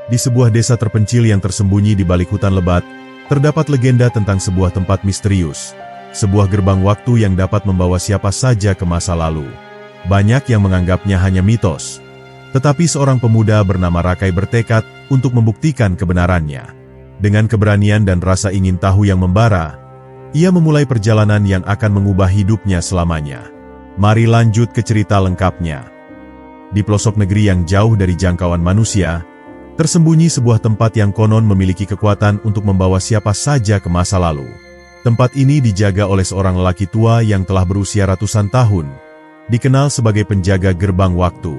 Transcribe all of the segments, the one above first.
Di sebuah desa terpencil yang tersembunyi di balik hutan lebat, terdapat legenda tentang sebuah tempat misterius. Sebuah gerbang waktu yang dapat membawa siapa saja ke masa lalu. Banyak yang menganggapnya hanya mitos. Tetapi seorang pemuda bernama Rakai bertekad untuk membuktikan kebenarannya. Dengan keberanian dan rasa ingin tahu yang membara, ia memulai perjalanan yang akan mengubah hidupnya selamanya. Mari lanjut ke cerita lengkapnya. Di pelosok negeri yang jauh dari jangkauan manusia, tersembunyi sebuah tempat yang konon memiliki kekuatan untuk membawa siapa saja ke masa lalu. Tempat ini dijaga oleh seorang lelaki tua yang telah berusia ratusan tahun, dikenal sebagai penjaga gerbang waktu.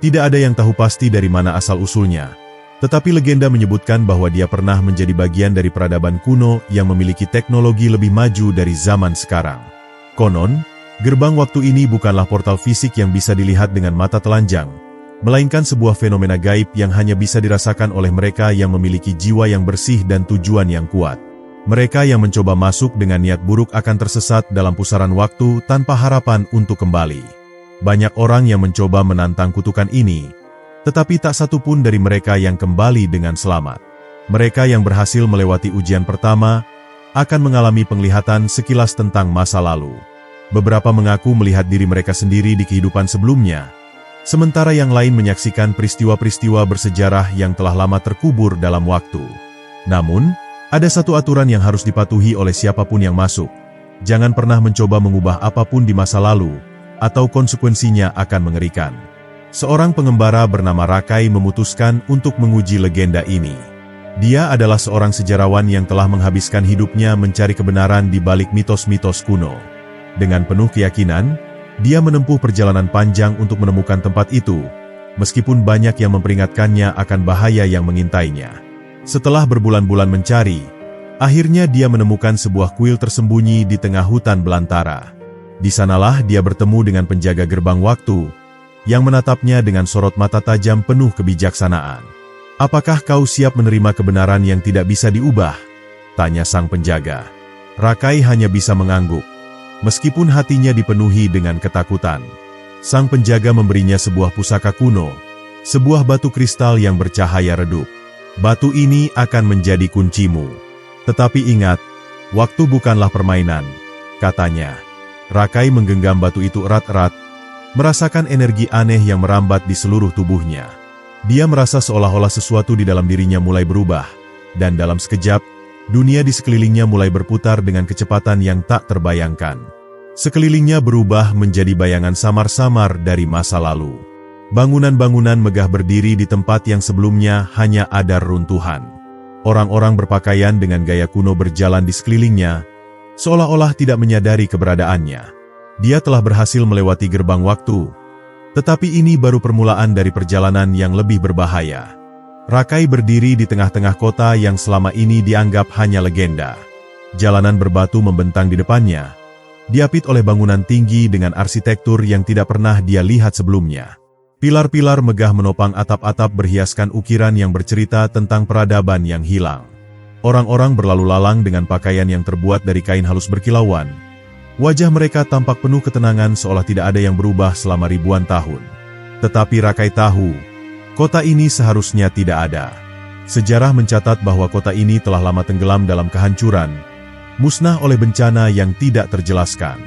Tidak ada yang tahu pasti dari mana asal-usulnya, tetapi legenda menyebutkan bahwa dia pernah menjadi bagian dari peradaban kuno yang memiliki teknologi lebih maju dari zaman sekarang. Konon, gerbang waktu ini bukanlah portal fisik yang bisa dilihat dengan mata telanjang, melainkan sebuah fenomena gaib yang hanya bisa dirasakan oleh mereka yang memiliki jiwa yang bersih dan tujuan yang kuat. Mereka yang mencoba masuk dengan niat buruk akan tersesat dalam pusaran waktu tanpa harapan untuk kembali. Banyak orang yang mencoba menantang kutukan ini, tetapi tak satu pun dari mereka yang kembali dengan selamat. Mereka yang berhasil melewati ujian pertama akan mengalami penglihatan sekilas tentang masa lalu. Beberapa mengaku melihat diri mereka sendiri di kehidupan sebelumnya, sementara yang lain menyaksikan peristiwa-peristiwa bersejarah yang telah lama terkubur dalam waktu. Namun, ada satu aturan yang harus dipatuhi oleh siapapun yang masuk. Jangan pernah mencoba mengubah apapun di masa lalu, atau konsekuensinya akan mengerikan. Seorang pengembara bernama Rakai memutuskan untuk menguji legenda ini. Dia adalah seorang sejarawan yang telah menghabiskan hidupnya mencari kebenaran di balik mitos-mitos kuno. Dengan penuh keyakinan, dia menempuh perjalanan panjang untuk menemukan tempat itu, meskipun banyak yang memperingatkannya akan bahaya yang mengintainya. Setelah berbulan-bulan mencari, akhirnya dia menemukan sebuah kuil tersembunyi di tengah hutan belantara. Di sanalah dia bertemu dengan penjaga gerbang waktu, yang menatapnya dengan sorot mata tajam penuh kebijaksanaan. "Apakah kau siap menerima kebenaran yang tidak bisa diubah?" tanya sang penjaga. Rakai hanya bisa mengangguk. Meskipun hatinya dipenuhi dengan ketakutan, sang penjaga memberinya sebuah pusaka kuno, sebuah batu kristal yang bercahaya redup. "Batu ini akan menjadi kuncimu. Tetapi ingat, waktu bukanlah permainan," katanya. Rakai menggenggam batu itu erat-erat, merasakan energi aneh yang merambat di seluruh tubuhnya. Dia merasa seolah-olah sesuatu di dalam dirinya mulai berubah, dan dalam sekejap, dunia di sekelilingnya mulai berputar dengan kecepatan yang tak terbayangkan. Sekelilingnya berubah menjadi bayangan samar-samar dari masa lalu. Bangunan-bangunan megah berdiri di tempat yang sebelumnya hanya ada runtuhan. Orang-orang berpakaian dengan gaya kuno berjalan di sekelilingnya, seolah-olah tidak menyadari keberadaannya. Dia telah berhasil melewati gerbang waktu, tetapi ini baru permulaan dari perjalanan yang lebih berbahaya. Rakai berdiri di tengah-tengah kota yang selama ini dianggap hanya legenda. Jalanan berbatu membentang di depannya, diapit oleh bangunan tinggi dengan arsitektur yang tidak pernah dia lihat sebelumnya. Pilar-pilar megah menopang atap-atap berhiaskan ukiran yang bercerita tentang peradaban yang hilang. Orang-orang berlalu lalang dengan pakaian yang terbuat dari kain halus berkilauan. Wajah mereka tampak penuh ketenangan seolah tidak ada yang berubah selama ribuan tahun. Tetapi Rakai tahu, kota ini seharusnya tidak ada. Sejarah mencatat bahwa kota ini telah lama tenggelam dalam kehancuran, musnah oleh bencana yang tidak terjelaskan.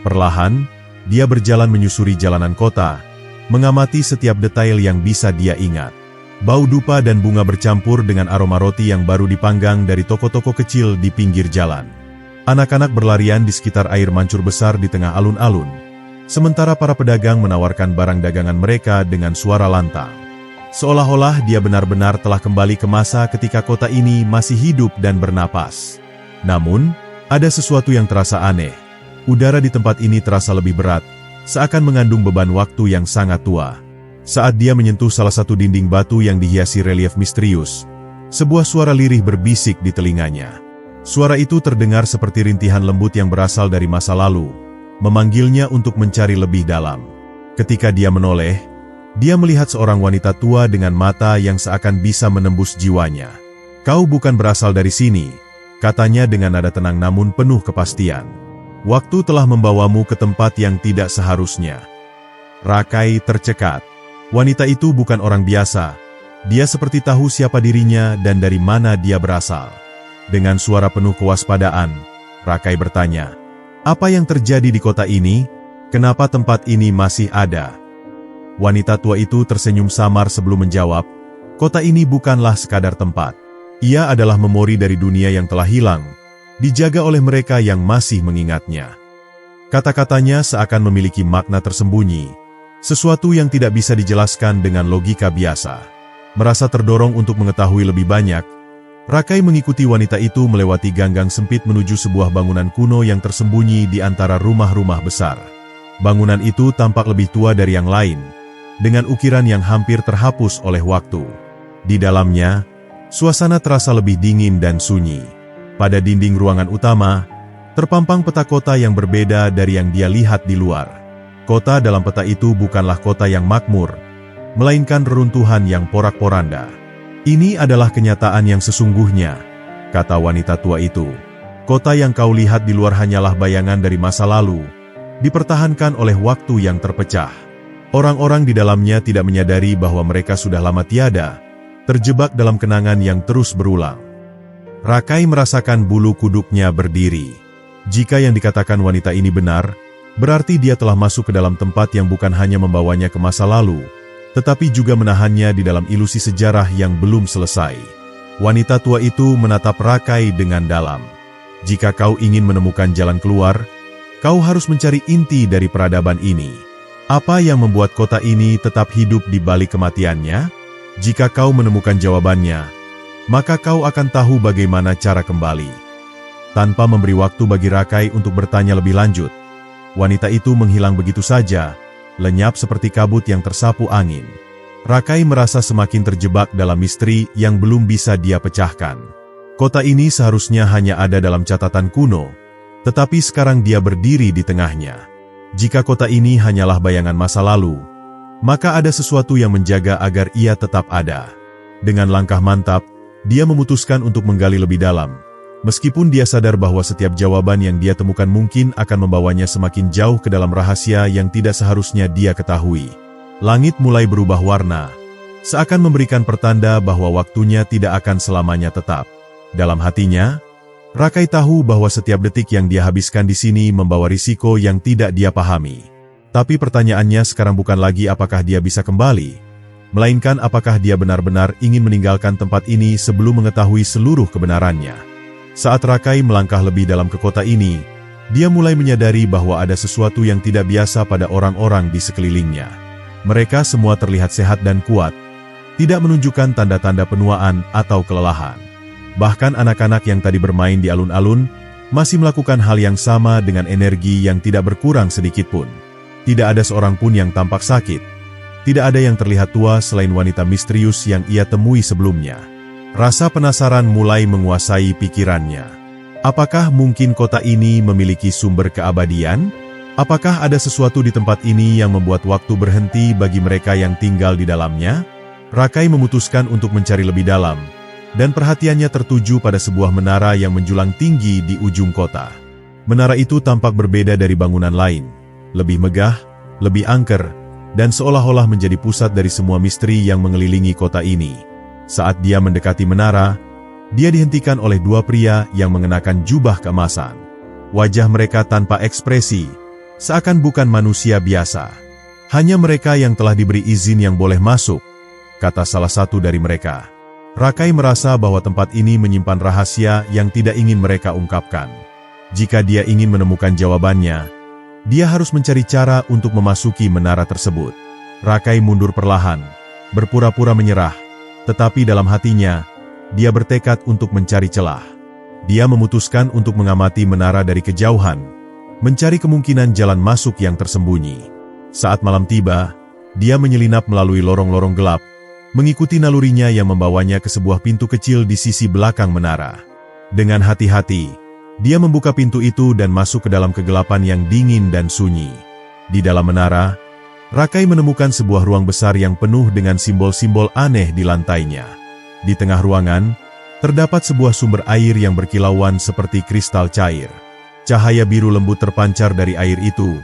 Perlahan, dia berjalan menyusuri jalanan kota, mengamati setiap detail yang bisa dia ingat. Bau dupa dan bunga bercampur dengan aroma roti yang baru dipanggang dari toko-toko kecil di pinggir jalan. Anak-anak berlarian di sekitar air mancur besar di tengah alun-alun, sementara para pedagang menawarkan barang dagangan mereka dengan suara lantang. Seolah-olah dia benar-benar telah kembali ke masa ketika kota ini masih hidup dan bernapas. Namun, ada sesuatu yang terasa aneh. Udara di tempat ini terasa lebih berat, seakan mengandung beban waktu yang sangat tua. Saat dia menyentuh salah satu dinding batu yang dihiasi relief misterius, sebuah suara lirih berbisik di telinganya. Suara itu terdengar seperti rintihan lembut yang berasal dari masa lalu, memanggilnya untuk mencari lebih dalam. Ketika dia menoleh, dia melihat seorang wanita tua dengan mata yang seakan bisa menembus jiwanya. "Kau bukan berasal dari sini," katanya dengan nada tenang namun penuh kepastian. "Waktu telah membawamu ke tempat yang tidak seharusnya." Rakai tercekat. Wanita itu bukan orang biasa. Dia seperti tahu siapa dirinya dan dari mana dia berasal. Dengan suara penuh kewaspadaan, Rakai bertanya, "Apa yang terjadi di kota ini? Kenapa tempat ini masih ada?" Wanita tua itu tersenyum samar sebelum menjawab, "Kota ini bukanlah sekadar tempat. Ia adalah memori dari dunia yang telah hilang, dijaga oleh mereka yang masih mengingatnya." Kata-katanya seakan memiliki makna tersembunyi, sesuatu yang tidak bisa dijelaskan dengan logika biasa. Merasa terdorong untuk mengetahui lebih banyak, Rakai mengikuti wanita itu melewati ganggang sempit menuju sebuah bangunan kuno yang tersembunyi di antara rumah-rumah besar. Bangunan itu tampak lebih tua dari yang lain, dengan ukiran yang hampir terhapus oleh waktu. Di dalamnya, suasana terasa lebih dingin dan sunyi. Pada dinding ruangan utama, terpampang peta kota yang berbeda dari yang dia lihat di luar. Kota dalam peta itu bukanlah kota yang makmur, melainkan reruntuhan yang porak-poranda. "Ini adalah kenyataan yang sesungguhnya," kata wanita tua itu. "Kota yang kau lihat di luar hanyalah bayangan dari masa lalu, dipertahankan oleh waktu yang terpecah. Orang-orang di dalamnya tidak menyadari bahwa mereka sudah lama tiada, terjebak dalam kenangan yang terus berulang." Rakai merasakan bulu kuduknya berdiri. Jika yang dikatakan wanita ini benar, berarti dia telah masuk ke dalam tempat yang bukan hanya membawanya ke masa lalu, tetapi juga menahannya di dalam ilusi sejarah yang belum selesai. Wanita tua itu menatap Rakai dengan dalam. "Jika kau ingin menemukan jalan keluar, kau harus mencari inti dari peradaban ini. Apa yang membuat kota ini tetap hidup di balik kematiannya? Jika kau menemukan jawabannya, maka kau akan tahu bagaimana cara kembali." Tanpa memberi waktu bagi Rakai untuk bertanya lebih lanjut, wanita itu menghilang begitu saja, lenyap seperti kabut yang tersapu angin. Rakai merasa semakin terjebak dalam misteri yang belum bisa dia pecahkan. Kota ini seharusnya hanya ada dalam catatan kuno, tetapi sekarang dia berdiri di tengahnya. Jika kota ini hanyalah bayangan masa lalu, maka ada sesuatu yang menjaga agar ia tetap ada. Dengan langkah mantap, dia memutuskan untuk menggali lebih dalam. Meskipun dia sadar bahwa setiap jawaban yang dia temukan mungkin akan membawanya semakin jauh ke dalam rahasia yang tidak seharusnya dia ketahui. Langit mulai berubah warna, seakan memberikan pertanda bahwa waktunya tidak akan selamanya tetap. Dalam hatinya, Rakai tahu bahwa setiap detik yang dia habiskan di sini membawa risiko yang tidak dia pahami. Tapi pertanyaannya sekarang bukan lagi apakah dia bisa kembali, melainkan apakah dia benar-benar ingin meninggalkan tempat ini sebelum mengetahui seluruh kebenarannya. Saat Rakai melangkah lebih dalam ke kota ini, dia mulai menyadari bahwa ada sesuatu yang tidak biasa pada orang-orang di sekelilingnya. Mereka semua terlihat sehat dan kuat, tidak menunjukkan tanda-tanda penuaan atau kelelahan. Bahkan anak-anak yang tadi bermain di alun-alun, masih melakukan hal yang sama dengan energi yang tidak berkurang sedikitpun. Tidak ada seorang pun yang tampak sakit. Tidak ada yang terlihat tua selain wanita misterius yang ia temui sebelumnya. Rasa penasaran mulai menguasai pikirannya. Apakah mungkin kota ini memiliki sumber keabadian? Apakah ada sesuatu di tempat ini yang membuat waktu berhenti bagi mereka yang tinggal di dalamnya? Rakai memutuskan untuk mencari lebih dalam, dan perhatiannya tertuju pada sebuah menara yang menjulang tinggi di ujung kota. Menara itu tampak berbeda dari bangunan lain, lebih megah, lebih angker, dan seolah-olah menjadi pusat dari semua misteri yang mengelilingi kota ini. Saat dia mendekati menara, dia dihentikan oleh dua pria yang mengenakan jubah keemasan. Wajah mereka tanpa ekspresi, seakan bukan manusia biasa. "Hanya mereka yang telah diberi izin yang boleh masuk," kata salah satu dari mereka. Rakai merasa bahwa tempat ini menyimpan rahasia yang tidak ingin mereka ungkapkan. Jika dia ingin menemukan jawabannya, dia harus mencari cara untuk memasuki menara tersebut. Rakai mundur perlahan, berpura-pura menyerah. Tetapi dalam hatinya, dia bertekad untuk mencari celah. Dia memutuskan untuk mengamati menara dari kejauhan, mencari kemungkinan jalan masuk yang tersembunyi. Saat malam tiba, dia menyelinap melalui lorong-lorong gelap, mengikuti nalurinya yang membawanya ke sebuah pintu kecil di sisi belakang menara. Dengan hati-hati, dia membuka pintu itu dan masuk ke dalam kegelapan yang dingin dan sunyi. Di dalam menara, Rakai menemukan sebuah ruang besar yang penuh dengan simbol-simbol aneh di lantainya. Di tengah ruangan, terdapat sebuah sumber air yang berkilauan seperti kristal cair. Cahaya biru lembut terpancar dari air itu,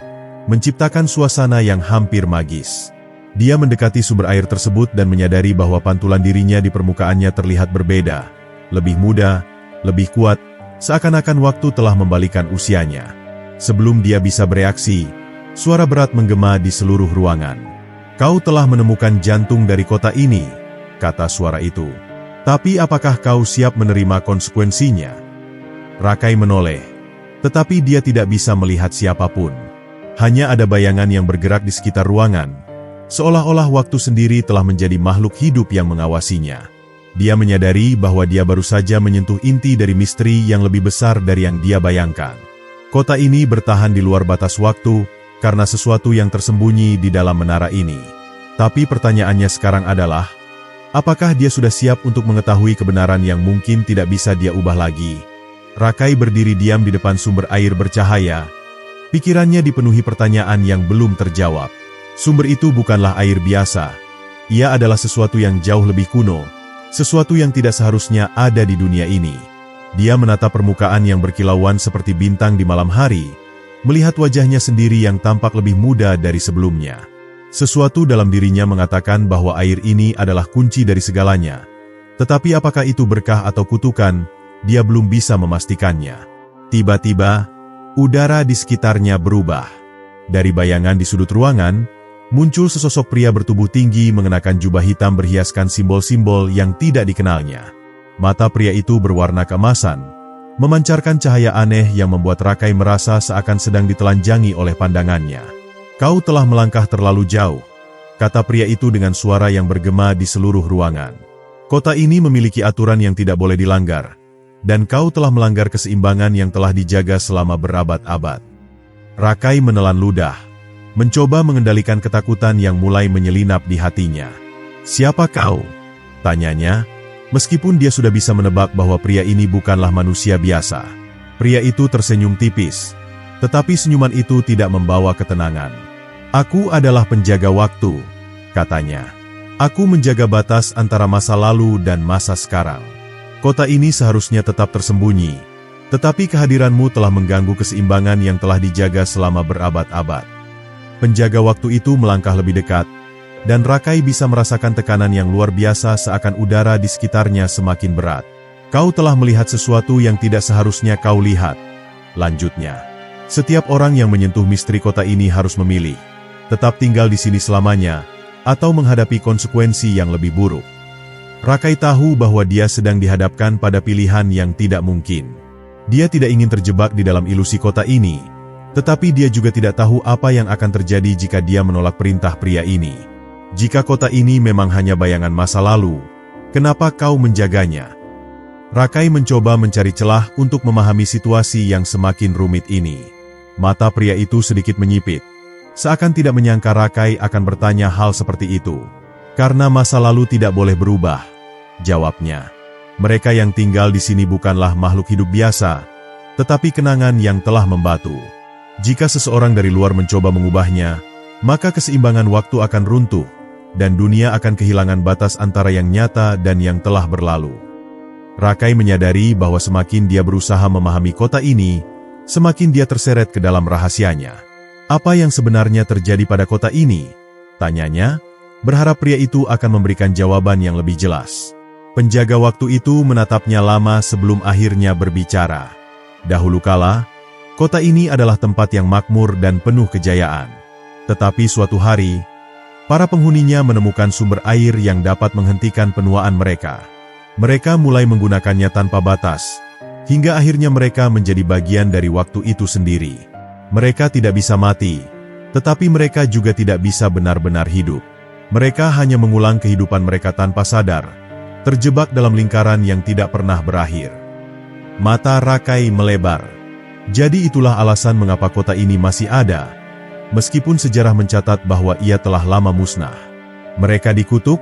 menciptakan suasana yang hampir magis. Dia mendekati sumber air tersebut dan menyadari bahwa pantulan dirinya di permukaannya terlihat berbeda, lebih muda, lebih kuat, seakan-akan waktu telah membalikan usianya. Sebelum dia bisa bereaksi, suara berat menggema di seluruh ruangan. "Kau telah menemukan jantung dari kota ini," kata suara itu. "Tapi apakah kau siap menerima konsekuensinya?" Rakai menoleh, tetapi dia tidak bisa melihat siapapun. Hanya ada bayangan yang bergerak di sekitar ruangan, seolah-olah waktu sendiri telah menjadi makhluk hidup yang mengawasinya. Dia menyadari bahwa dia baru saja menyentuh inti dari misteri yang lebih besar dari yang dia bayangkan. Kota ini bertahan di luar batas waktu karena sesuatu yang tersembunyi di dalam menara ini. Tapi pertanyaannya sekarang adalah, apakah dia sudah siap untuk mengetahui kebenaran yang mungkin tidak bisa dia ubah lagi? Rakai berdiri diam di depan sumber air bercahaya. Pikirannya dipenuhi pertanyaan yang belum terjawab. Sumber itu bukanlah air biasa. Ia adalah sesuatu yang jauh lebih kuno, sesuatu yang tidak seharusnya ada di dunia ini. Dia menatap permukaan yang berkilauan seperti bintang di malam hari, melihat wajahnya sendiri yang tampak lebih muda dari sebelumnya. Sesuatu dalam dirinya mengatakan bahwa air ini adalah kunci dari segalanya. Tetapi apakah itu berkah atau kutukan, dia belum bisa memastikannya. Tiba-tiba, udara di sekitarnya berubah. Dari bayangan di sudut ruangan, muncul sesosok pria bertubuh tinggi mengenakan jubah hitam berhiaskan simbol-simbol yang tidak dikenalnya. Mata pria itu berwarna keemasan, memancarkan cahaya aneh yang membuat Rakai merasa seakan sedang ditelanjangi oleh pandangannya. "Kau telah melangkah terlalu jauh," kata pria itu dengan suara yang bergema di seluruh ruangan. "Kota ini memiliki aturan yang tidak boleh dilanggar, dan kau telah melanggar keseimbangan yang telah dijaga selama berabad-abad." Rakai menelan ludah, mencoba mengendalikan ketakutan yang mulai menyelinap di hatinya. "Siapa kau?" tanyanya, meskipun dia sudah bisa menebak bahwa pria ini bukanlah manusia biasa. Pria itu tersenyum tipis, tetapi senyuman itu tidak membawa ketenangan. "Aku adalah penjaga waktu," katanya. "Aku menjaga batas antara masa lalu dan masa sekarang. Kota ini seharusnya tetap tersembunyi, tetapi kehadiranmu telah mengganggu keseimbangan yang telah dijaga selama berabad-abad." Penjaga waktu itu melangkah lebih dekat, dan Rakai bisa merasakan tekanan yang luar biasa seakan udara di sekitarnya semakin berat. "Kau telah melihat sesuatu yang tidak seharusnya kau lihat," lanjutnya. "Setiap orang yang menyentuh misteri kota ini harus memilih, tetap tinggal di sini selamanya, atau menghadapi konsekuensi yang lebih buruk." Rakai tahu bahwa dia sedang dihadapkan pada pilihan yang tidak mungkin. Dia tidak ingin terjebak di dalam ilusi kota ini, tetapi dia juga tidak tahu apa yang akan terjadi jika dia menolak perintah pria ini. "Jika kota ini memang hanya bayangan masa lalu, kenapa kau menjaganya?" Rakai mencoba mencari celah untuk memahami situasi yang semakin rumit ini. Mata pria itu sedikit menyipit, seakan tidak menyangka Rakai akan bertanya hal seperti itu. "Karena masa lalu tidak boleh berubah," jawabnya. "Mereka yang tinggal di sini bukanlah makhluk hidup biasa, tetapi kenangan yang telah membatu. Jika seseorang dari luar mencoba mengubahnya, maka keseimbangan waktu akan runtuh, dan dunia akan kehilangan batas antara yang nyata dan yang telah berlalu." Rakai menyadari bahwa semakin dia berusaha memahami kota ini, semakin dia terseret ke dalam rahasianya. "Apa yang sebenarnya terjadi pada kota ini?" tanyanya, berharap pria itu akan memberikan jawaban yang lebih jelas. Penjaga waktu itu menatapnya lama sebelum akhirnya berbicara. "Dahulu kala, kota ini adalah tempat yang makmur dan penuh kejayaan. Tetapi suatu hari, para penghuninya menemukan sumber air yang dapat menghentikan penuaan mereka. Mereka mulai menggunakannya tanpa batas, hingga akhirnya mereka menjadi bagian dari waktu itu sendiri. Mereka tidak bisa mati, tetapi mereka juga tidak bisa benar-benar hidup. Mereka hanya mengulang kehidupan mereka tanpa sadar, terjebak dalam lingkaran yang tidak pernah berakhir." Mata Rakai melebar. Jadi itulah alasan mengapa kota ini masih ada, meskipun sejarah mencatat bahwa ia telah lama musnah. "Mereka dikutuk?"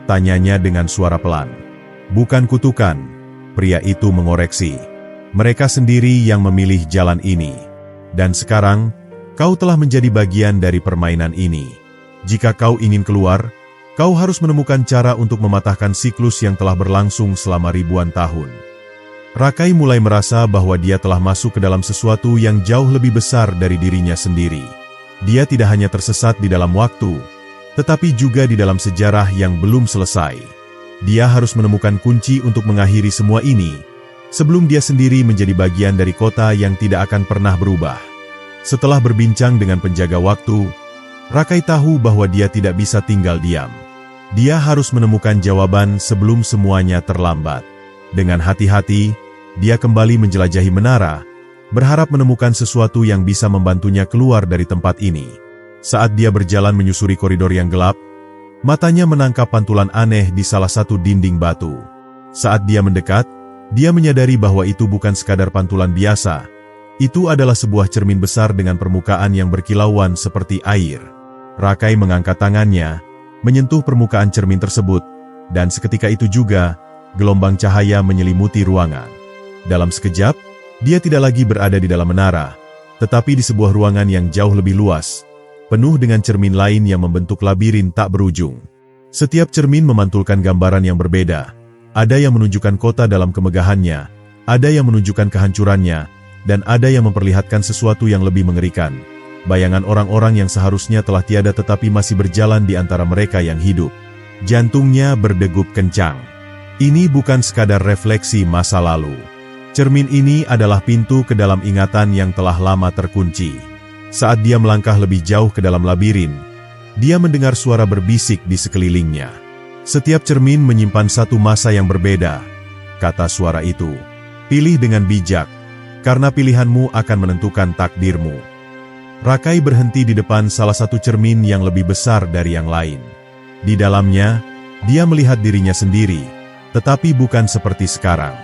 tanyanya dengan suara pelan. "Bukan kutukan," pria itu mengoreksi. "Mereka sendiri yang memilih jalan ini. Dan sekarang, kau telah menjadi bagian dari permainan ini. Jika kau ingin keluar, kau harus menemukan cara untuk mematahkan siklus yang telah berlangsung selama ribuan tahun." Rakai mulai merasa bahwa dia telah masuk ke dalam sesuatu yang jauh lebih besar dari dirinya sendiri. Dia tidak hanya tersesat di dalam waktu, tetapi juga di dalam sejarah yang belum selesai. Dia harus menemukan kunci untuk mengakhiri semua ini, sebelum dia sendiri menjadi bagian dari kota yang tidak akan pernah berubah. Setelah berbincang dengan penjaga waktu, Rakai tahu bahwa dia tidak bisa tinggal diam. Dia harus menemukan jawaban sebelum semuanya terlambat. Dengan hati-hati, dia kembali menjelajahi menara, berharap menemukan sesuatu yang bisa membantunya keluar dari tempat ini. Saat dia berjalan menyusuri koridor yang gelap, matanya menangkap pantulan aneh di salah satu dinding batu. Saat dia mendekat, dia menyadari bahwa itu bukan sekadar pantulan biasa. Itu adalah sebuah cermin besar dengan permukaan yang berkilauan seperti air. Rakai mengangkat tangannya, menyentuh permukaan cermin tersebut, dan seketika itu juga, gelombang cahaya menyelimuti ruangan. Dalam sekejap, dia tidak lagi berada di dalam menara, tetapi di sebuah ruangan yang jauh lebih luas, penuh dengan cermin lain yang membentuk labirin tak berujung. Setiap cermin memantulkan gambaran yang berbeda. Ada yang menunjukkan kota dalam kemegahannya, ada yang menunjukkan kehancurannya, dan ada yang memperlihatkan sesuatu yang lebih mengerikan. Bayangan orang-orang yang seharusnya telah tiada tetapi masih berjalan di antara mereka yang hidup. Jantungnya berdegup kencang. Ini bukan sekadar refleksi masa lalu. Cermin ini adalah pintu ke dalam ingatan yang telah lama terkunci. Saat dia melangkah lebih jauh ke dalam labirin, dia mendengar suara berbisik di sekelilingnya. Setiap cermin menyimpan satu masa yang berbeda, kata suara itu. Pilih dengan bijak, karena pilihanmu akan menentukan takdirmu. Rakai berhenti di depan salah satu cermin yang lebih besar dari yang lain. Di dalamnya, dia melihat dirinya sendiri, tetapi bukan seperti sekarang.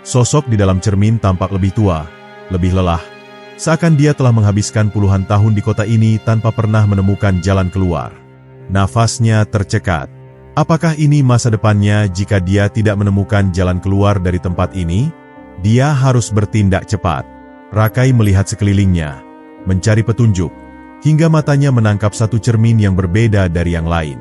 Sosok di dalam cermin tampak lebih tua, lebih lelah. Seakan dia telah menghabiskan puluhan tahun di kota ini tanpa pernah menemukan jalan keluar. Nafasnya tercekat. Apakah ini masa depannya jika dia tidak menemukan jalan keluar dari tempat ini? Dia harus bertindak cepat. Rakai melihat sekelilingnya, mencari petunjuk, hingga matanya menangkap satu cermin yang berbeda dari yang lain.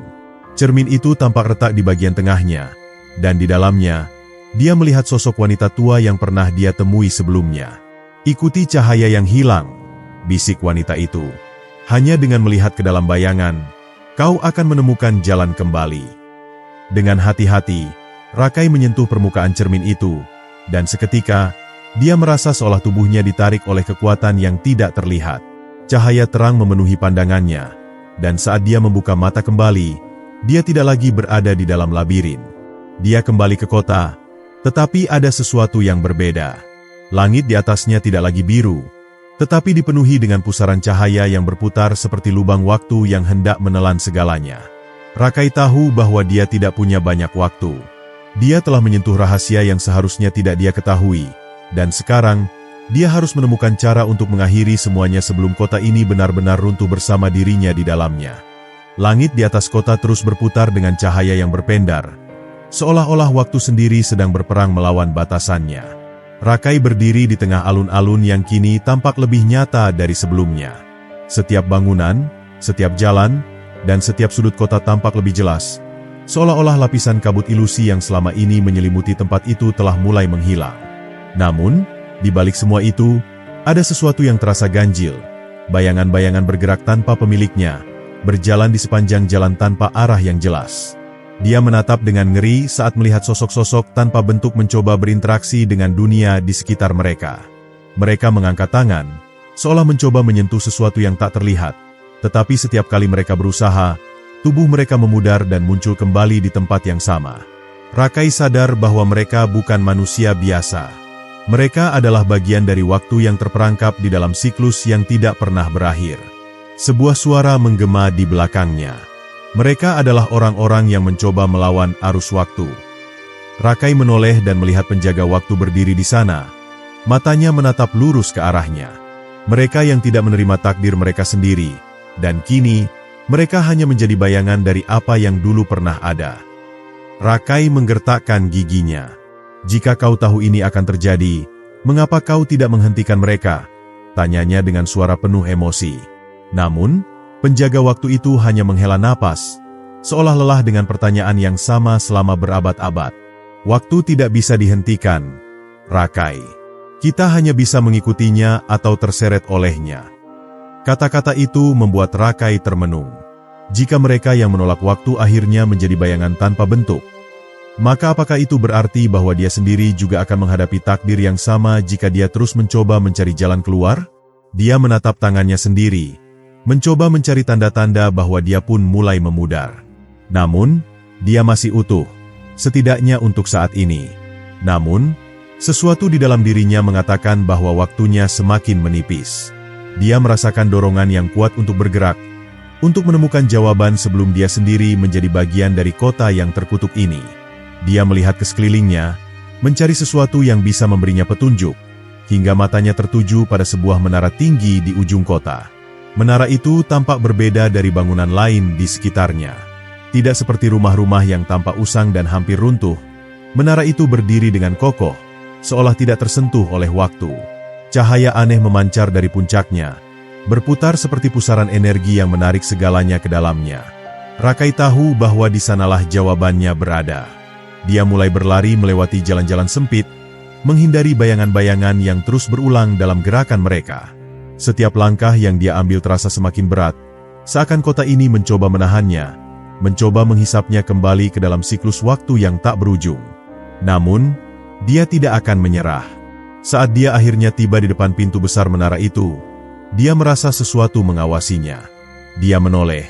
Cermin itu tampak retak di bagian tengahnya, dan di dalamnya, dia melihat sosok wanita tua yang pernah dia temui sebelumnya. Ikuti cahaya yang hilang, bisik wanita itu. Hanya dengan melihat ke dalam bayangan, kau akan menemukan jalan kembali. Dengan hati-hati, Rakai menyentuh permukaan cermin itu, dan seketika, dia merasa seolah tubuhnya ditarik oleh kekuatan yang tidak terlihat. Cahaya terang memenuhi pandangannya, dan saat dia membuka mata kembali, dia tidak lagi berada di dalam labirin. Dia kembali ke kota, tetapi ada sesuatu yang berbeda. Langit di atasnya tidak lagi biru, tetapi dipenuhi dengan pusaran cahaya yang berputar seperti lubang waktu yang hendak menelan segalanya. Rakai tahu bahwa dia tidak punya banyak waktu. Dia telah menyentuh rahasia yang seharusnya tidak dia ketahui, dan sekarang, dia harus menemukan cara untuk mengakhiri semuanya sebelum kota ini benar-benar runtuh bersama dirinya di dalamnya. Langit di atas kota terus berputar dengan cahaya yang berpendar, seolah-olah waktu sendiri sedang berperang melawan batasannya. Rakai berdiri di tengah alun-alun yang kini tampak lebih nyata dari sebelumnya. Setiap bangunan, setiap jalan, dan setiap sudut kota tampak lebih jelas, seolah-olah lapisan kabut ilusi yang selama ini menyelimuti tempat itu telah mulai menghilang. Namun, di balik semua itu, ada sesuatu yang terasa ganjil. Bayangan-bayangan bergerak tanpa pemiliknya, berjalan di sepanjang jalan tanpa arah yang jelas. Dia menatap dengan ngeri saat melihat sosok-sosok tanpa bentuk mencoba berinteraksi dengan dunia di sekitar mereka. Mereka mengangkat tangan, seolah mencoba menyentuh sesuatu yang tak terlihat. Tetapi setiap kali mereka berusaha, tubuh mereka memudar dan muncul kembali di tempat yang sama. Rakai sadar bahwa mereka bukan manusia biasa. Mereka adalah bagian dari waktu yang terperangkap di dalam siklus yang tidak pernah berakhir. Sebuah suara menggema di belakangnya. Mereka adalah orang-orang yang mencoba melawan arus waktu. Rakai menoleh dan melihat penjaga waktu berdiri di sana. Matanya menatap lurus ke arahnya. Mereka yang tidak menerima takdir mereka sendiri, dan kini, mereka hanya menjadi bayangan dari apa yang dulu pernah ada. Rakai menggertakkan giginya. Jika kau tahu ini akan terjadi, mengapa kau tidak menghentikan mereka? Tanyanya dengan suara penuh emosi. Namun, penjaga waktu itu hanya menghela napas, seolah lelah dengan pertanyaan yang sama selama berabad-abad. Waktu tidak bisa dihentikan, Rakai. Kita hanya bisa mengikutinya atau terseret olehnya. Kata-kata itu membuat Rakai termenung. Jika mereka yang menolak waktu akhirnya menjadi bayangan tanpa bentuk, maka apakah itu berarti bahwa dia sendiri juga akan menghadapi takdir yang sama jika dia terus mencoba mencari jalan keluar? Dia menatap tangannya sendiri, mencoba mencari tanda-tanda bahwa dia pun mulai memudar. Namun, dia masih utuh, setidaknya untuk saat ini. Namun, sesuatu di dalam dirinya mengatakan bahwa waktunya semakin menipis. Dia merasakan dorongan yang kuat untuk bergerak, untuk menemukan jawaban sebelum dia sendiri menjadi bagian dari kota yang terkutuk ini. Dia melihat ke sekelilingnya, mencari sesuatu yang bisa memberinya petunjuk, hingga matanya tertuju pada sebuah menara tinggi di ujung kota. Menara itu tampak berbeda dari bangunan lain di sekitarnya. Tidak seperti rumah-rumah yang tampak usang dan hampir runtuh, menara itu berdiri dengan kokoh, seolah tidak tersentuh oleh waktu. Cahaya aneh memancar dari puncaknya, berputar seperti pusaran energi yang menarik segalanya ke dalamnya. Rakai tahu bahwa di sanalah jawabannya berada. Dia mulai berlari melewati jalan-jalan sempit, menghindari bayangan-bayangan yang terus berulang dalam gerakan mereka. Setiap langkah yang dia ambil terasa semakin berat, seakan kota ini mencoba menahannya, mencoba menghisapnya kembali ke dalam siklus waktu yang tak berujung. Namun, dia tidak akan menyerah. Saat dia akhirnya tiba di depan pintu besar menara itu, dia merasa sesuatu mengawasinya. Dia menoleh,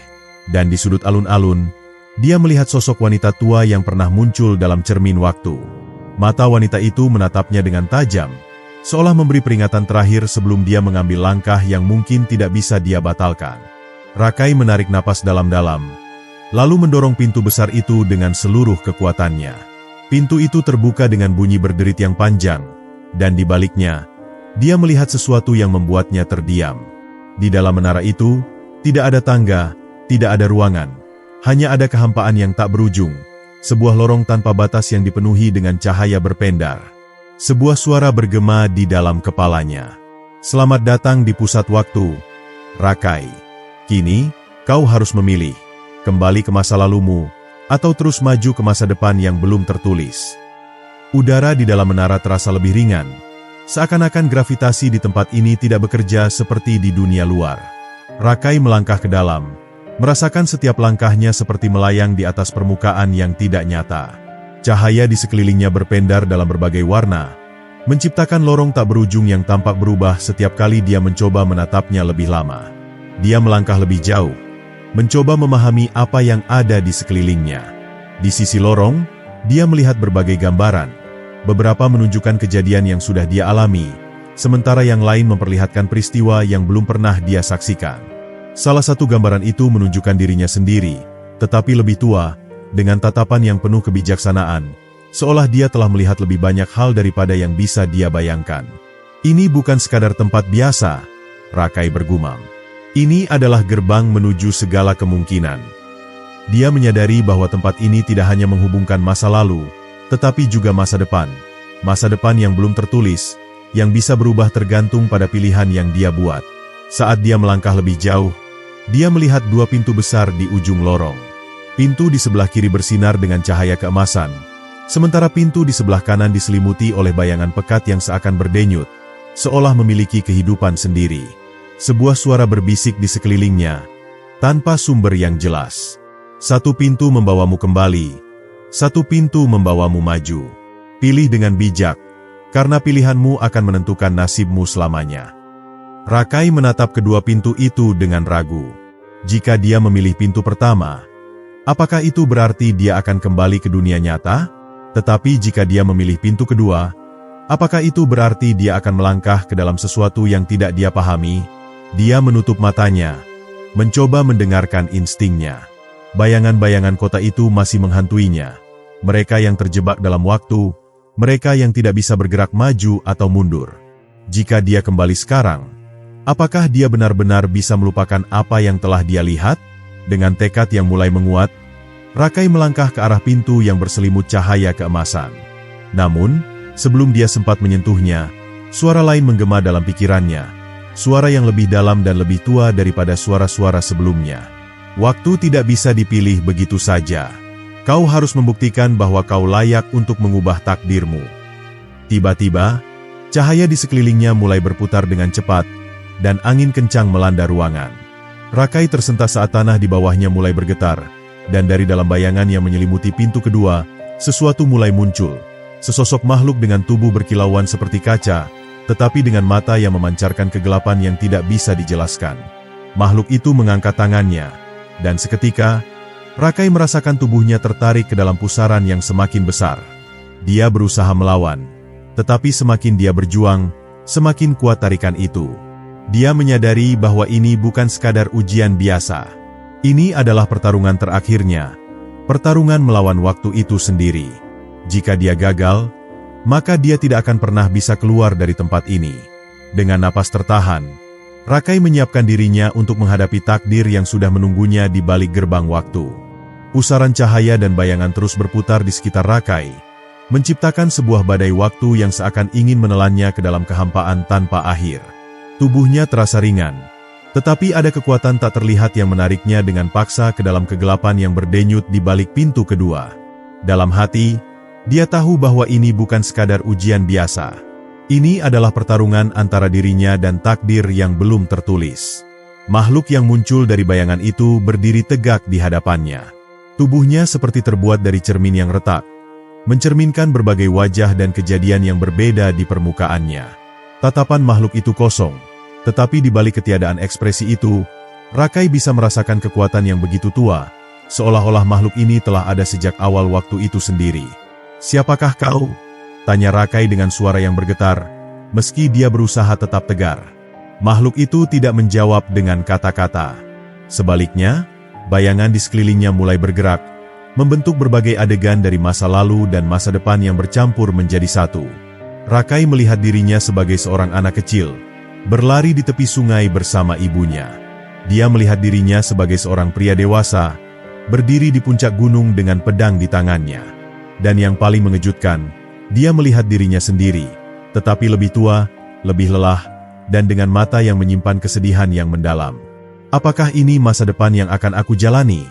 dan di sudut alun-alun, dia melihat sosok wanita tua yang pernah muncul dalam cermin waktu. Mata wanita itu menatapnya dengan tajam, seolah memberi peringatan terakhir sebelum dia mengambil langkah yang mungkin tidak bisa dia batalkan. Rakai menarik napas dalam-dalam, lalu mendorong pintu besar itu dengan seluruh kekuatannya. Pintu itu terbuka dengan bunyi berderit yang panjang, dan di baliknya, dia melihat sesuatu yang membuatnya terdiam. Di dalam menara itu, tidak ada tangga, tidak ada ruangan. Hanya ada kehampaan yang tak berujung, sebuah lorong tanpa batas yang dipenuhi dengan cahaya berpendar. Sebuah suara bergema di dalam kepalanya. Selamat datang di pusat waktu, Rakai. Kini, kau harus memilih, kembali ke masa lalumu, atau terus maju ke masa depan yang belum tertulis. Udara di dalam menara terasa lebih ringan, seakan-akan gravitasi di tempat ini tidak bekerja seperti di dunia luar. Rakai melangkah ke dalam, merasakan setiap langkahnya seperti melayang di atas permukaan yang tidak nyata. Cahaya di sekelilingnya berpendar dalam berbagai warna, menciptakan lorong tak berujung yang tampak berubah setiap kali dia mencoba menatapnya lebih lama. Dia melangkah lebih jauh, mencoba memahami apa yang ada di sekelilingnya. Di sisi lorong, dia melihat berbagai gambaran. Beberapa menunjukkan kejadian yang sudah dia alami, sementara yang lain memperlihatkan peristiwa yang belum pernah dia saksikan. Salah satu gambaran itu menunjukkan dirinya sendiri, tetapi lebih tua, dengan tatapan yang penuh kebijaksanaan, seolah dia telah melihat lebih banyak hal daripada yang bisa dia bayangkan. Ini bukan sekadar tempat biasa, Rakai bergumam. Ini adalah gerbang menuju segala kemungkinan. Dia menyadari bahwa tempat ini tidak hanya menghubungkan masa lalu, tetapi juga masa depan yang belum tertulis, yang bisa berubah tergantung pada pilihan yang dia buat. Saat dia melangkah lebih jauh, dia melihat dua pintu besar di ujung lorong. Pintu di sebelah kiri bersinar dengan cahaya keemasan, sementara pintu di sebelah kanan diselimuti oleh bayangan pekat yang seakan berdenyut, seolah memiliki kehidupan sendiri. Sebuah suara berbisik di sekelilingnya, tanpa sumber yang jelas. Satu pintu membawamu kembali, satu pintu membawamu maju. Pilih dengan bijak, karena pilihanmu akan menentukan nasibmu selamanya. Rakai menatap kedua pintu itu dengan ragu. Jika dia memilih pintu pertama, apakah itu berarti dia akan kembali ke dunia nyata? Tetapi jika dia memilih pintu kedua, apakah itu berarti dia akan melangkah ke dalam sesuatu yang tidak dia pahami? Dia menutup matanya, mencoba mendengarkan instingnya. Bayangan-bayangan kota itu masih menghantuinya. Mereka yang terjebak dalam waktu, mereka yang tidak bisa bergerak maju atau mundur. Jika dia kembali sekarang, apakah dia benar-benar bisa melupakan apa yang telah dia lihat? Dengan tekad yang mulai menguat, Rakai melangkah ke arah pintu yang berselimut cahaya keemasan. Namun, sebelum dia sempat menyentuhnya, suara lain menggema dalam pikirannya. Suara yang lebih dalam dan lebih tua daripada suara-suara sebelumnya. Waktu tidak bisa dipilih begitu saja. Kau harus membuktikan bahwa kau layak untuk mengubah takdirmu. Tiba-tiba, cahaya di sekelilingnya mulai berputar dengan cepat, dan angin kencang melanda ruangan. Rakai tersentak saat tanah di bawahnya mulai bergetar, dan dari dalam bayangan yang menyelimuti pintu kedua, sesuatu mulai muncul. Sesosok makhluk dengan tubuh berkilauan seperti kaca, tetapi dengan mata yang memancarkan kegelapan yang tidak bisa dijelaskan. Makhluk itu mengangkat tangannya, dan seketika, Rakai merasakan tubuhnya tertarik ke dalam pusaran yang semakin besar. Dia berusaha melawan, tetapi semakin dia berjuang, semakin kuat tarikan itu. Dia menyadari bahwa ini bukan sekadar ujian biasa. Ini adalah pertarungan terakhirnya, pertarungan melawan waktu itu sendiri. Jika dia gagal, maka dia tidak akan pernah bisa keluar dari tempat ini. Dengan napas tertahan, Rakai menyiapkan dirinya untuk menghadapi takdir yang sudah menunggunya di balik gerbang waktu. Pusaran cahaya dan bayangan terus berputar di sekitar Rakai, menciptakan sebuah badai waktu yang seakan ingin menelannya ke dalam kehampaan tanpa akhir. Tubuhnya terasa ringan, tetapi ada kekuatan tak terlihat yang menariknya dengan paksa ke dalam kegelapan yang berdenyut di balik pintu kedua. Dalam hati, dia tahu bahwa ini bukan sekadar ujian biasa. Ini adalah pertarungan antara dirinya dan takdir yang belum tertulis. Makhluk yang muncul dari bayangan itu berdiri tegak di hadapannya. Tubuhnya seperti terbuat dari cermin yang retak, mencerminkan berbagai wajah dan kejadian yang berbeda di permukaannya. Tatapan makhluk itu kosong, tetapi di balik ketiadaan ekspresi itu, Rakai bisa merasakan kekuatan yang begitu tua, seolah-olah makhluk ini telah ada sejak awal waktu itu sendiri. "Siapakah kau?" tanya Rakai dengan suara yang bergetar, meski dia berusaha tetap tegar. Makhluk itu tidak menjawab dengan kata-kata. Sebaliknya, bayangan di sekelilingnya mulai bergerak, membentuk berbagai adegan dari masa lalu dan masa depan yang bercampur menjadi satu. Rakai melihat dirinya sebagai seorang anak kecil, berlari di tepi sungai bersama ibunya. Dia melihat dirinya sebagai seorang pria dewasa, berdiri di puncak gunung dengan pedang di tangannya. Dan yang paling mengejutkan, dia melihat dirinya sendiri, tetapi lebih tua, lebih lelah, dan dengan mata yang menyimpan kesedihan yang mendalam. "Apakah ini masa depan yang akan aku jalani?"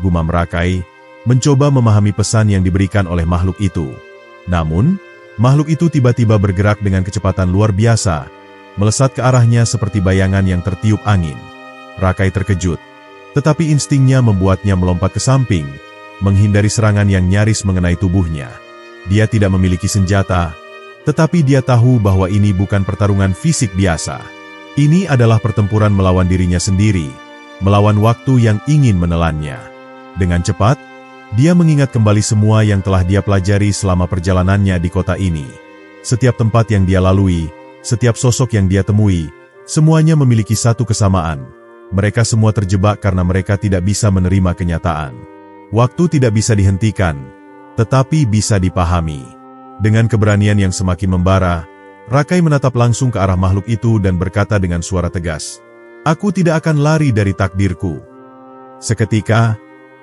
gumam Rakai, mencoba memahami pesan yang diberikan oleh makhluk itu. Namun, makhluk itu tiba-tiba bergerak dengan kecepatan luar biasa, melesat ke arahnya seperti bayangan yang tertiup angin. Rakai terkejut, tetapi instingnya membuatnya melompat ke samping, menghindari serangan yang nyaris mengenai tubuhnya. Dia tidak memiliki senjata, tetapi dia tahu bahwa ini bukan pertarungan fisik biasa. Ini adalah pertempuran melawan dirinya sendiri, melawan waktu yang ingin menelannya. Dengan cepat, dia mengingat kembali semua yang telah dia pelajari selama perjalanannya di kota ini. Setiap tempat yang dia lalui, setiap sosok yang dia temui, semuanya memiliki satu kesamaan. Mereka semua terjebak karena mereka tidak bisa menerima kenyataan. Waktu tidak bisa dihentikan, tetapi bisa dipahami. Dengan keberanian yang semakin membara, Rakai menatap langsung ke arah makhluk itu dan berkata dengan suara tegas, "Aku tidak akan lari dari takdirku." Seketika,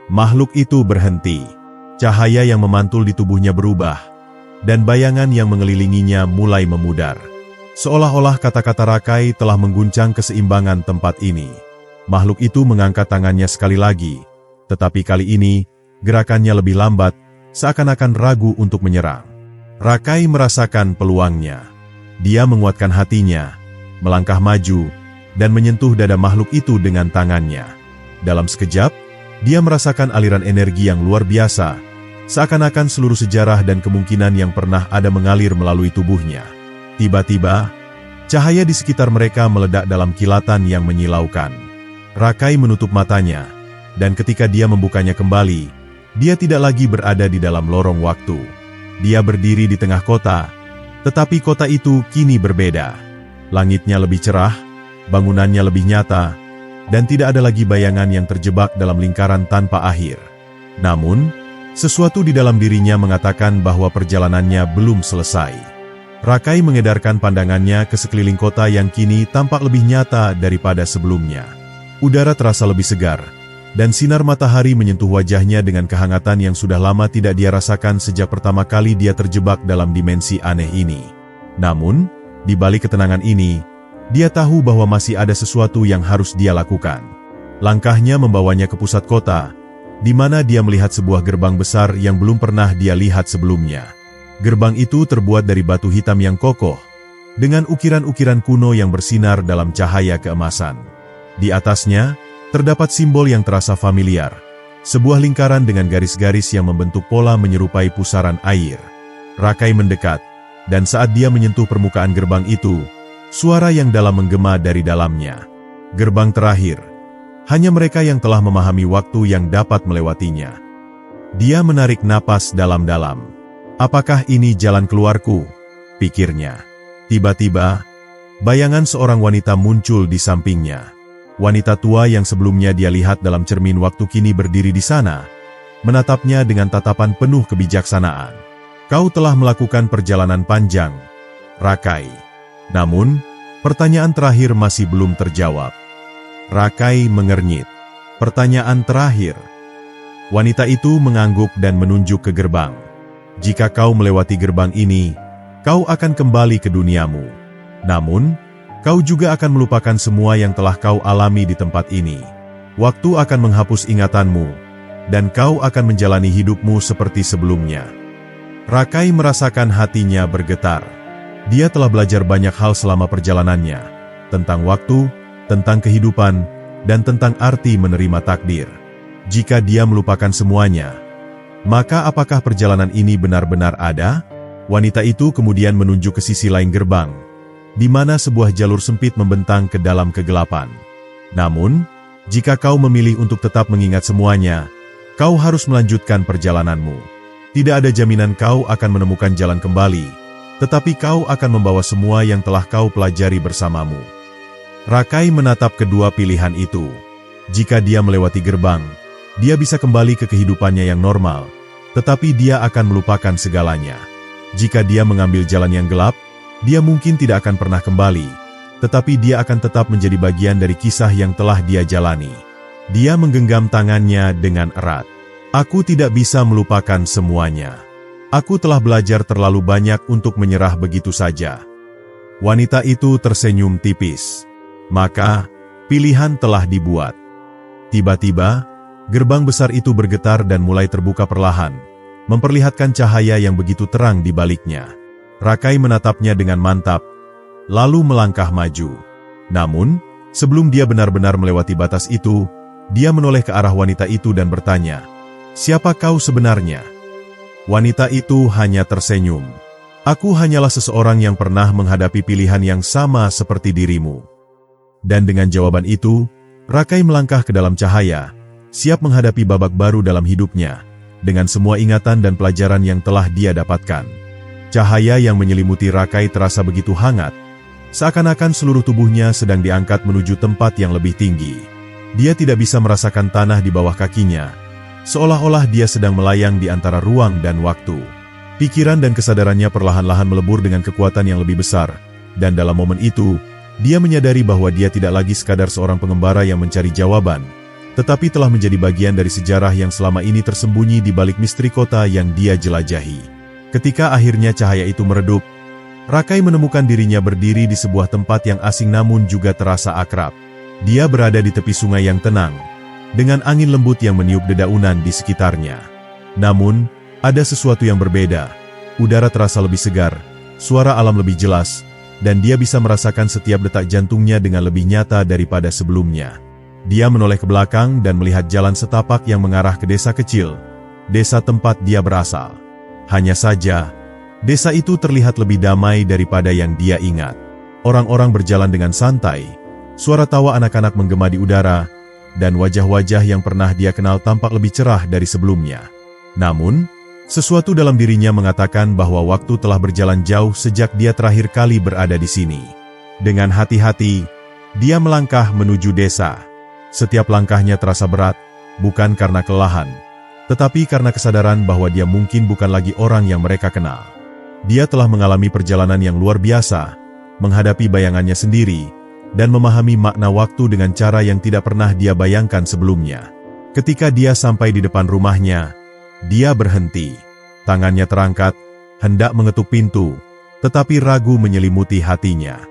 makhluk itu berhenti. Cahaya yang memantul di tubuhnya berubah, dan bayangan yang mengelilinginya mulai memudar. Seolah-olah kata-kata Rakai telah mengguncang keseimbangan tempat ini. Makhluk itu mengangkat tangannya sekali lagi, tetapi kali ini, gerakannya lebih lambat, seakan-akan ragu untuk menyerang. Rakai merasakan peluangnya. Dia menguatkan hatinya, melangkah maju, dan menyentuh dada makhluk itu dengan tangannya. Dalam sekejap, dia merasakan aliran energi yang luar biasa, seakan-akan seluruh sejarah dan kemungkinan yang pernah ada mengalir melalui tubuhnya. Tiba-tiba, cahaya di sekitar mereka meledak dalam kilatan yang menyilaukan. Rakai menutup matanya, dan ketika dia membukanya kembali, dia tidak lagi berada di dalam lorong waktu. Dia berdiri di tengah kota, tetapi kota itu kini berbeda. Langitnya lebih cerah, bangunannya lebih nyata, dan tidak ada lagi bayangan yang terjebak dalam lingkaran tanpa akhir. Namun, sesuatu di dalam dirinya mengatakan bahwa perjalanannya belum selesai. Rakai mengedarkan pandangannya ke sekeliling kota yang kini tampak lebih nyata daripada sebelumnya. Udara terasa lebih segar, dan sinar matahari menyentuh wajahnya dengan kehangatan yang sudah lama tidak dia rasakan sejak pertama kali dia terjebak dalam dimensi aneh ini. Namun, di balik ketenangan ini, dia tahu bahwa masih ada sesuatu yang harus dia lakukan. Langkahnya membawanya ke pusat kota, di mana dia melihat sebuah gerbang besar yang belum pernah dia lihat sebelumnya. Gerbang itu terbuat dari batu hitam yang kokoh, dengan ukiran-ukiran kuno yang bersinar dalam cahaya keemasan. Di atasnya, Terdapat simbol yang terasa familiar, sebuah lingkaran dengan garis-garis yang membentuk pola menyerupai pusaran air. Rakai mendekat, dan saat dia menyentuh permukaan gerbang itu, suara yang dalam menggema dari dalamnya. Gerbang terakhir. Hanya mereka yang telah memahami waktu yang dapat melewatinya. Dia menarik napas dalam-dalam. Apakah ini jalan keluarku? Pikirnya. Tiba-tiba, bayangan seorang wanita muncul di sampingnya. Wanita tua yang sebelumnya dia lihat dalam cermin waktu kini berdiri di sana, menatapnya dengan tatapan penuh kebijaksanaan. Kau telah melakukan perjalanan panjang, Rakai. Namun, pertanyaan terakhir masih belum terjawab. Rakai mengernyit. Pertanyaan terakhir. Wanita itu mengangguk dan menunjuk ke gerbang. Jika kau melewati gerbang ini, kau akan kembali ke duniamu. Namun, kau juga akan melupakan semua yang telah kau alami di tempat ini. Waktu akan menghapus ingatanmu, dan kau akan menjalani hidupmu seperti sebelumnya. Rakai merasakan hatinya bergetar. Dia telah belajar banyak hal selama perjalanannya, tentang waktu, tentang kehidupan, dan tentang arti menerima takdir. Jika dia melupakan semuanya, maka apakah perjalanan ini benar-benar ada? Wanita itu kemudian menunjuk ke sisi lain gerbang, di mana sebuah jalur sempit membentang ke dalam kegelapan. Namun, jika kau memilih untuk tetap mengingat semuanya, kau harus melanjutkan perjalananmu. Tidak ada jaminan kau akan menemukan jalan kembali, tetapi kau akan membawa semua yang telah kau pelajari bersamamu. Rakai menatap kedua pilihan itu. Jika dia melewati gerbang, dia bisa kembali ke kehidupannya yang normal, tetapi dia akan melupakan segalanya. Jika dia mengambil jalan yang gelap, dia mungkin tidak akan pernah kembali, tetapi dia akan tetap menjadi bagian dari kisah yang telah dia jalani. Dia menggenggam tangannya dengan erat. Aku tidak bisa melupakan semuanya. Aku telah belajar terlalu banyak untuk menyerah begitu saja. Wanita itu tersenyum tipis. Maka, pilihan telah dibuat. Tiba-tiba, gerbang besar itu bergetar dan mulai terbuka perlahan, memperlihatkan cahaya yang begitu terang di baliknya. Rakai menatapnya dengan mantap, lalu melangkah maju. Namun, sebelum dia benar-benar melewati batas itu, dia menoleh ke arah wanita itu dan bertanya, "Siapa kau sebenarnya?" Wanita itu hanya tersenyum. "Aku hanyalah seseorang yang pernah menghadapi pilihan yang sama seperti dirimu." Dan dengan jawaban itu, Rakai melangkah ke dalam cahaya, siap menghadapi babak baru dalam hidupnya, dengan semua ingatan dan pelajaran yang telah dia dapatkan. Cahaya yang menyelimuti Rakai terasa begitu hangat, seakan-akan seluruh tubuhnya sedang diangkat menuju tempat yang lebih tinggi. Dia tidak bisa merasakan tanah di bawah kakinya, seolah-olah dia sedang melayang di antara ruang dan waktu. Pikiran dan kesadarannya perlahan-lahan melebur dengan kekuatan yang lebih besar, dan dalam momen itu, dia menyadari bahwa dia tidak lagi sekadar seorang pengembara yang mencari jawaban, tetapi telah menjadi bagian dari sejarah yang selama ini tersembunyi di balik misteri kota yang dia jelajahi. Ketika akhirnya cahaya itu meredup, Rakai menemukan dirinya berdiri di sebuah tempat yang asing namun juga terasa akrab. Dia berada di tepi sungai yang tenang, dengan angin lembut yang meniup dedaunan di sekitarnya. Namun, ada sesuatu yang berbeda. Udara terasa lebih segar, suara alam lebih jelas, dan dia bisa merasakan setiap detak jantungnya dengan lebih nyata daripada sebelumnya. Dia menoleh ke belakang dan melihat jalan setapak yang mengarah ke desa kecil, desa tempat dia berasal. Hanya saja, desa itu terlihat lebih damai daripada yang dia ingat. Orang-orang berjalan dengan santai, suara tawa anak-anak menggema di udara, dan wajah-wajah yang pernah dia kenal tampak lebih cerah dari sebelumnya. Namun, sesuatu dalam dirinya mengatakan bahwa waktu telah berjalan jauh sejak dia terakhir kali berada di sini. Dengan hati-hati, dia melangkah menuju desa. Setiap langkahnya terasa berat, bukan karena kelelahan, tetapi karena kesadaran bahwa dia mungkin bukan lagi orang yang mereka kenal. Dia telah mengalami perjalanan yang luar biasa, menghadapi bayangannya sendiri, dan memahami makna waktu dengan cara yang tidak pernah dia bayangkan sebelumnya. Ketika dia sampai di depan rumahnya, dia berhenti. Tangannya terangkat, hendak mengetuk pintu, tetapi ragu menyelimuti hatinya.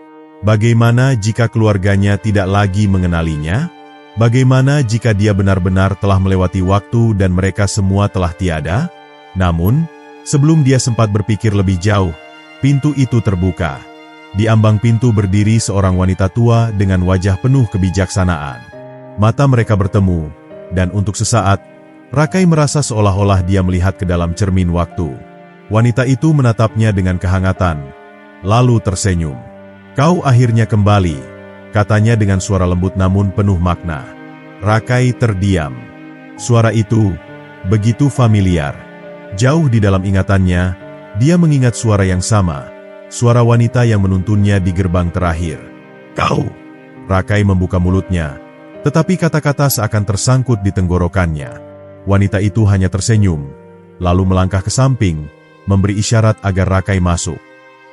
Bagaimana jika keluarganya tidak lagi mengenalinya? Bagaimana jika dia benar-benar telah melewati waktu dan mereka semua telah tiada? Namun, sebelum dia sempat berpikir lebih jauh, pintu itu terbuka. Di ambang pintu berdiri seorang wanita tua dengan wajah penuh kebijaksanaan. Mata mereka bertemu, dan untuk sesaat, Rakai merasa seolah-olah dia melihat ke dalam cermin waktu. Wanita itu menatapnya dengan kehangatan, lalu tersenyum. "Kau akhirnya kembali," katanya dengan suara lembut namun penuh makna. Rakai terdiam. Suara itu begitu familiar. Jauh di dalam ingatannya, dia mengingat suara yang sama, suara wanita yang menuntunnya di gerbang terakhir. "Kau!" Rakai membuka mulutnya, tetapi kata-kata seakan tersangkut di tenggorokannya. Wanita itu hanya tersenyum, lalu melangkah ke samping, memberi isyarat agar Rakai masuk.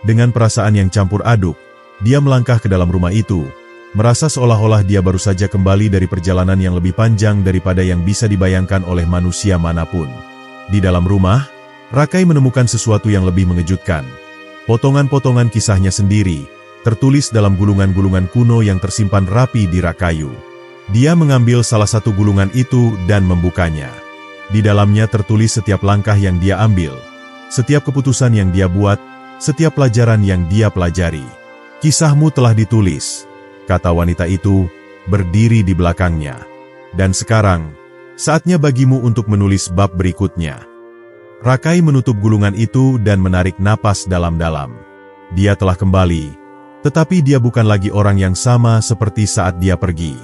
Dengan perasaan yang campur aduk, dia melangkah ke dalam rumah itu, merasa seolah-olah dia baru saja kembali dari perjalanan yang lebih panjang daripada yang bisa dibayangkan oleh manusia manapun. Di dalam rumah, Rakai menemukan sesuatu yang lebih mengejutkan. Potongan-potongan kisahnya sendiri, tertulis dalam gulungan-gulungan kuno yang tersimpan rapi di rak kayu. Dia mengambil salah satu gulungan itu dan membukanya. Di dalamnya tertulis setiap langkah yang dia ambil, setiap keputusan yang dia buat, setiap pelajaran yang dia pelajari. "Kisahmu telah ditulis," kata wanita itu, berdiri di belakangnya. "Dan sekarang, saatnya bagimu untuk menulis bab berikutnya." Rakai menutup gulungan itu dan menarik napas dalam-dalam. Dia telah kembali, tetapi dia bukan lagi orang yang sama seperti saat dia pergi.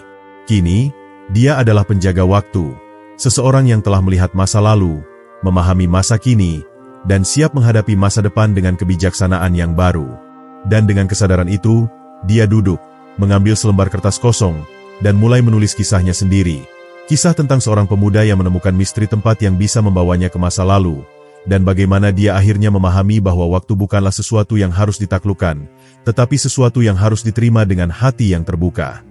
Kini, dia adalah penjaga waktu, seseorang yang telah melihat masa lalu, memahami masa kini, dan siap menghadapi masa depan dengan kebijaksanaan yang baru. Dan dengan kesadaran itu, dia duduk, mengambil selembar kertas kosong, dan mulai menulis kisahnya sendiri. Kisah tentang seorang pemuda yang menemukan misteri tempat yang bisa membawanya ke masa lalu, dan bagaimana dia akhirnya memahami bahwa waktu bukanlah sesuatu yang harus ditaklukkan, tetapi sesuatu yang harus diterima dengan hati yang terbuka.